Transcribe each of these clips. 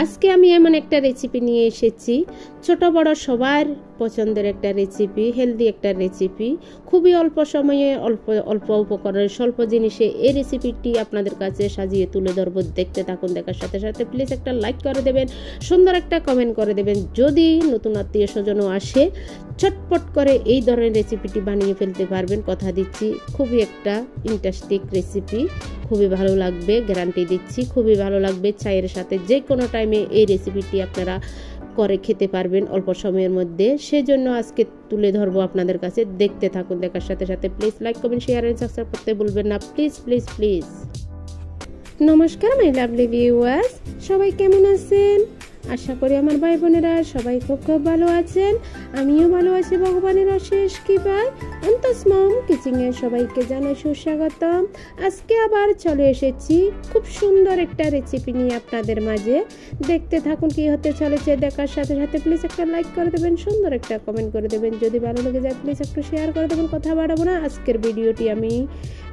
আজকে আমি এমন একটা রেসিপি নিয়ে এসেছি, ছোট বড় সবার পছন্দের একটা রেসিপি, হেলদি একটা রেসিপি। খুবই অল্প সময়ে অল্প উপকরণে স্বল্প জিনিসে এই রেসিপিটি আপনাদের কাছে সাজিয়ে তুলে ধরবো। দেখতে থাকুন, দেখার সাথে সাথে প্লিজ একটা লাইক করে দেবেন, সুন্দর একটা কমেন্ট করে দেবেন। যদি নতুন আত্মীয় স্বজনও আসে, চটপট করে এই ধরনের রেসিপিটি বানিয়ে ফেলতে পারবেন, কথা দিচ্ছি। খুবই একটা ইন্টারেস্টিং রেসিপি, খুবই ভালো লাগবে, গ্যারান্টি দিচ্ছি। খুবই ভালো লাগবে, চায়ের সাথে যে কোনো টাইমে এই রেসিপিটি আপনারা করে খেতে পারবেন অল্প সময়ের মধ্যে। সেজন্য আজকে তুলে ধরবো আপনাদের কাছে। দেখতে থাকুন, দেখার সাথে সাথে please like comment share and subscribe করতে ভুলবেন না, প্লিজ প্লিজ প্লিজ। নমস্কার মাই লাভলি ভিউয়ার্স, সবাই কেমন আছেন? আশা করি আমার ভাই বোনেরা সবাই খুব খুব ভালো আছেন। আমিও ভালো আছি ভগবানের অশেষ কৃপায়। অন্তস মম কিচেনে সবাইকে জানাই সুস্বাগতম। আজকে আবার চলে এসেছি খুব সুন্দর একটা রেসিপি নিয়ে আপনাদের মাঝে। দেখতে থাকুন কি হতে চলেছে, দেখার সাথে সাথে প্লিজ একটা লাইক করে দেবেন, সুন্দর একটা কমেন্ট করে দেবেন। যদি ভালো লেগে যায় প্লিজ একটু শেয়ার করে দেবেন। কথা বাড়াবো না, আজকের ভিডিওটি আমি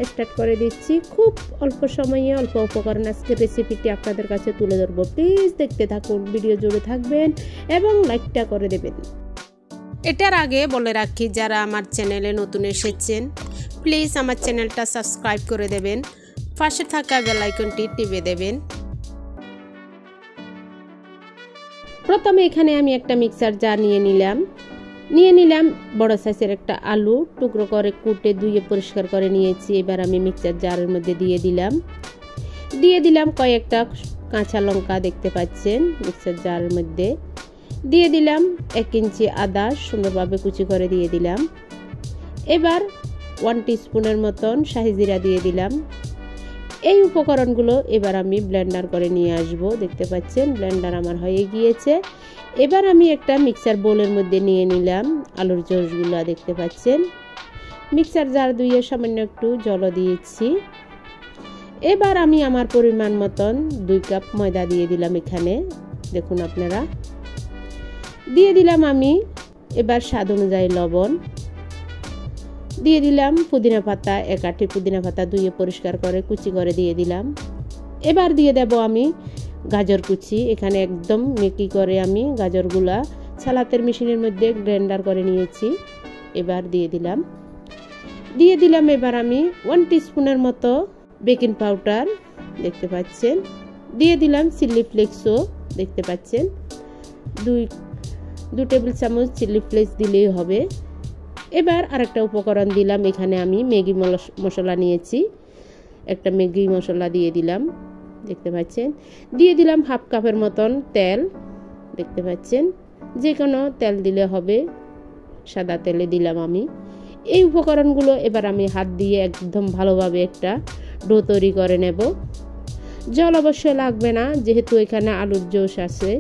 স্টার্ট করে দিচ্ছি। খুব অল্প সময়ে অল্প উপকরণ আজকের রেসিপিটি আপনাদের কাছে তুলে ধরবো। প্লিজ দেখতে থাকুন, ভিডিও জুড়ে থাকবেন এবং লাইকটা করে দেবেন। এটার আগে বলে রাখি, যারা আমার চ্যানেলে নতুন এসেছেন প্লিজ আমার চ্যানেলটা সাবস্ক্রাইব করে দেবেন, পাশে থাকা বেল আইকনটি টিপে দেবেন। প্রথমে এখানে আমি একটা মিক্সার জার নিয়ে নিলাম বড় সাইজের একটা আলু টুকরো করে কুটে ধুয়ে পরিষ্কার করে নিয়েছি। এবার আমি মিক্সার জারের মধ্যে দিয়ে দিলাম কয়েকটা কাঁচা লঙ্কা, দেখতে পাচ্ছেন মিক্সার জারের মধ্যে। দিয়ে দিলাম 1 ইঞ্চি আদা সুন্দরভাবে কুচি করে দিয়ে দিলাম। এবার 1 টিস্পুনের মতন শাহি জিরা দিয়ে দিলাম। এই উপকরণগুলো এবার আমি ব্লেন্ডার করে নিয়ে আসব। দেখতে পাচ্ছেন ব্লেন্ডার আমার হয়ে গিয়েছে। এবার আমি একটা মিক্সার বোলের মধ্যে নিয়ে নিলাম আলুর জুসগুলো, দেখতে পাচ্ছেন। মিক্সার জার ধুয়ে সামান্য একটু জল দিয়েছি। এবার আমি আমার পরিমাণ মতন 2 কাপ ময়দা দিয়ে দিলাম এখানে, দেখুন আপনারা। দিয়ে দিলাম আমি এবার স্বাদ অনুযায়ী লবণ। দিয়ে দিলাম পুদিনা পাতা, 1 আঁটি পুদিনা পাতা ধুয়ে পরিষ্কার করে কুচি করে দিয়ে দিলাম। এবার দিয়ে দেব আমি গাজর কুচি। এখানে একদম মেকি করে আমি গাজরগুলা সালাতের মেশিনের মধ্যে গ্রাইন্ডার করে নিয়েছি। এবার দিয়ে দিলাম এবার আমি 1 টিস্পুনের মতো বেকিং পাউডার, দেখতে পাচ্ছেন। দিয়ে দিলাম চিলি ফ্লেক্সও, দেখতে পাচ্ছেন। 2 টেবিল চামচ চিলি ফ্লেক্স দিলেই হবে। এবার আরেকটা উপকরণ দিলাম, এখানে আমি ম্যাগি মশলা নিয়েছি, একটা ম্যাগি মশলা দিয়ে দিলাম, দেখতে পাচ্ছেন। দিয়ে দিলাম 1/2 কাপের মতন তেল, দেখতে পাচ্ছেন। যে কোনো তেল দিলে হবে, সাদা তেলে দিলাম আমি। এই উপকরণগুলো এবার আমি হাত দিয়ে একদম ভালোভাবে একটা ডো তৈরি করে নেব। জল অবশ্যই লাগবে না, যেহেতু এখানে আলুর জুস আছে।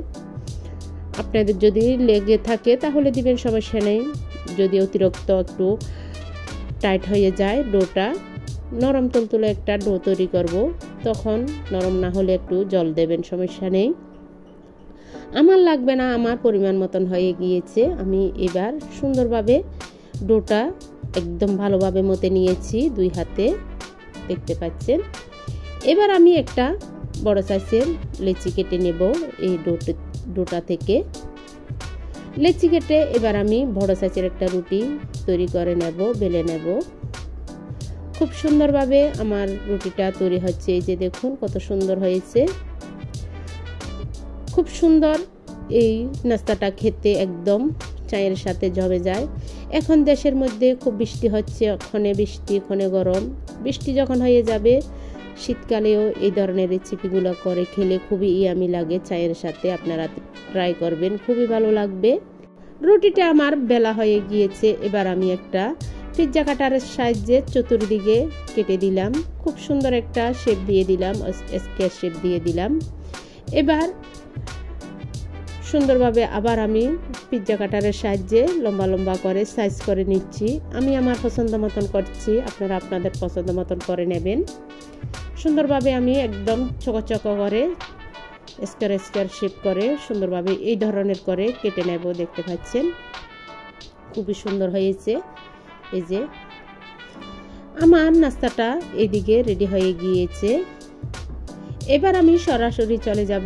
আপনাদের যদি লেগে থাকে তাহলে দিবেন, সমস্যা নেই। যদি অতিরিক্ত একটু টাইট হয়ে যায় ডোটা, নরম তুলতুলে একটা ডো তৈরি করব, তখন নরম না হলে একটু জল দেবেন, সমস্যা নেই। আমার লাগবে না, আমার পরিমাণ মতন হয়ে গিয়েছে। আমি এবার সুন্দরভাবে ডোটা একদম ভালোভাবে মতে নিয়েছি 2 হাতে, দেখতে পাচ্ছেন। এবার আমি একটা বড় সাইজের লেচি কেটে নেব এই ডোটা থেকে। লেচি কেটে এবার আমি বড় সাইজের একটা রুটি তৈরি করে নেব, বেলে নেব। খুব সুন্দরভাবে আমার রুটিটা তৈরি হচ্ছে। এই যে দেখুন কত সুন্দর হয়েছে, খুব সুন্দর। এই নাস্তাটা খেতে একদম চায়ের সাথে জমে যায়। এখন দেশের মধ্যে খুব বৃষ্টি হচ্ছে, ক্ষণে বৃষ্টি ক্ষণে গরম। বৃষ্টি যখন হয়ে যাবে, শীতকালেও এই ধরনের রেসিপিগুলো করে খেলে খুবই ইয়ামি লাগে চায়ের সাথে। আপনারা ট্রাই করবেন, খুবই ভালো লাগবে। রুটিটা আমার বেলা হয়ে গিয়েছে। এবার আমি একটা পিৎজা কাটারের সাহায্যে চতুর্দিকে কেটে দিলাম। খুব সুন্দর একটা শেপ দিয়ে দিলাম, স্কোয়ার শেপ দিয়ে দিলাম। এবার সুন্দরভাবে আবার আমি পিৎজা কাটারের সাহায্যে লম্বা লম্বা করে সাইজ করে নিচ্ছি। আমি আমার পছন্দ মতন করছি, আপনারা আপনাদের পছন্দ মতন করে নেবেন। সুন্দরভাবে আমি একদম চকচক করে স্কোয়ার শেপ করে সুন্দরভাবে এই ধরনের করে কেটে নেব, দেখতে পাচ্ছেন। খুবই সুন্দর হয়েছে। এই যে আমার নাস্তাটা এদিকে রেডি হয়ে গিয়েছে। এবার আমি সরাসরি চলে যাব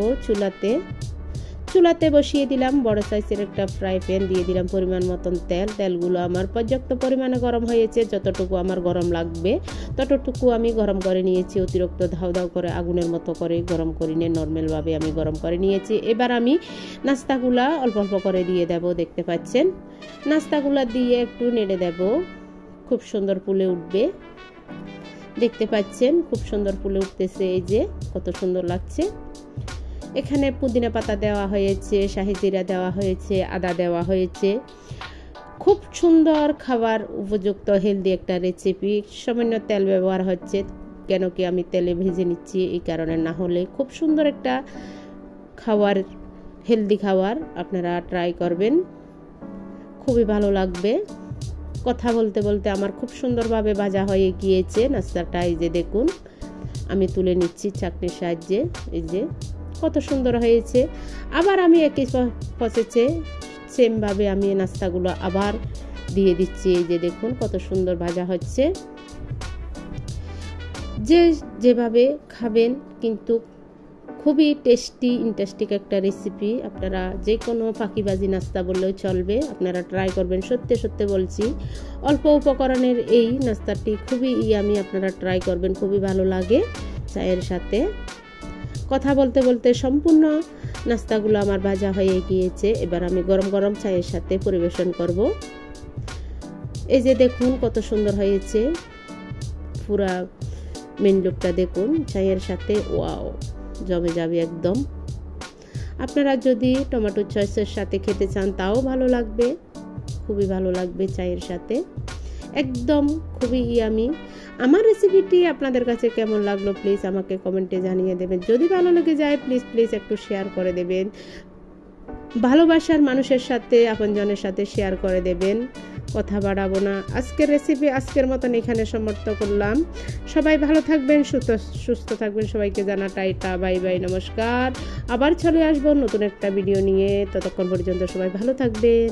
চুলাতে বসিয়ে দিলাম বড় সাইজের একটা ফ্রাই প্যান, দিয়ে দিলাম পরিমাণ মতন তেলগুলো আমার পর্যাপ্ত পরিমাণে গরম হয়েছে, যতটুকু আমার গরম লাগবে ততটুকু আমি গরম করে নিয়েছি। অতিরিক্ত ধাউ ধাউ করে আগুনের মতো করে গরম করি নিয়ে নর্মালভাবে আমি গরম করে নিয়েছি। এবার আমি নাস্তাগুলা অল্প অল্প করে দিয়ে দেব। দেখতে পাচ্ছেন নাস্তাগুলা দিয়ে একটু নেড়ে দেব, খুব সুন্দর ফুলে উঠবে। দেখতে পাচ্ছেন খুব সুন্দর ফুলে উঠতেছে, এই যে কত সুন্দর লাগছে। এখানে পুদিনা পাতা দেওয়া হয়েছে, শাহি জিরা দেওয়া হয়েছে, আদা দেওয়া হয়েছে। খুব সুন্দর খাবার উপযুক্ত হেলদি একটা রেসিপি। সামান্য তেল ব্যবহার হচ্ছে, কেন কি আমি তেলে ভেজে নিচ্ছি এই কারণে, না হলে খুব সুন্দর একটা খাবার, হেলদি খাবার আপনারা ট্রাই করবেন, খুবই ভালো লাগবে। কথা বলতে বলতে আমার খুব সুন্দরভাবে ভাজা হয়ে গিয়েছে নাস্তাটা। এই যে দেখুন আমি তুলে নিচ্ছি চাকনির সাহায্যে, এই যে কত সুন্দর হয়েছে। আবার আমি একই প্রসেসে সেমভাবে আমি নাস্তাগুলো আবার দিয়ে দিচ্ছি। এই যে দেখুন কত সুন্দর ভাজা হচ্ছে। যেভাবে খাবেন কিন্তু খুবই টেস্টি ইন্টারেস্টিং একটা রেসিপি। আপনারা যে কোনো ফাঁকিবাজি নাস্তা বললেও চলবে, আপনারা ট্রাই করবেন। সত্যি সত্যি বলছি, অল্প উপকরণের এই নাস্তাটি খুবই ইয়ামি, আপনারা ট্রাই করবেন, খুবই ভালো লাগে চায়ের সাথে। কথা বলতে বলতে সম্পূর্ণ নাস্তাগুলো আমার ভাজা হয়ে গিয়েছে। এবার আমি গরম গরম চায়ের সাথে পরিবেশন করব। এই যে দেখুন কত সুন্দর হয়েছে, পুরা মেন লুকটা দেখুন চায়ের সাথে, ওয়াও জমে যাবে একদম। আপনারা যদি টমেটো সসের সাথে খেতে চান তাও ভালো লাগবে, খুবই ভালো লাগবে চায়ের সাথে, একদম খুবই ইয়ামি। আমার রেসিপিটি আপনাদের কাছে কেমন লাগলো প্লিজ আমাকে কমেন্টে জানিয়ে দেবেন। যদি ভালো লেগে যায় প্লিজ একটু শেয়ার করে দেবেন, ভালোবাসার মানুষের সাথে, আপনজনের সাথে শেয়ার করে দেবেন। কথা বাড়াবো না, আজকের রেসিপি আজকের মতন এখানে সমাপ্ত করলাম। সবাই ভালো থাকবেন, সুস্থ থাকবেন, সবাইকে জানা টাইটা বাই বাই, নমস্কার। আবার চলে আসবো নতুন একটা ভিডিও নিয়ে, ততক্ষণ পর্যন্ত সবাই ভালো থাকবেন।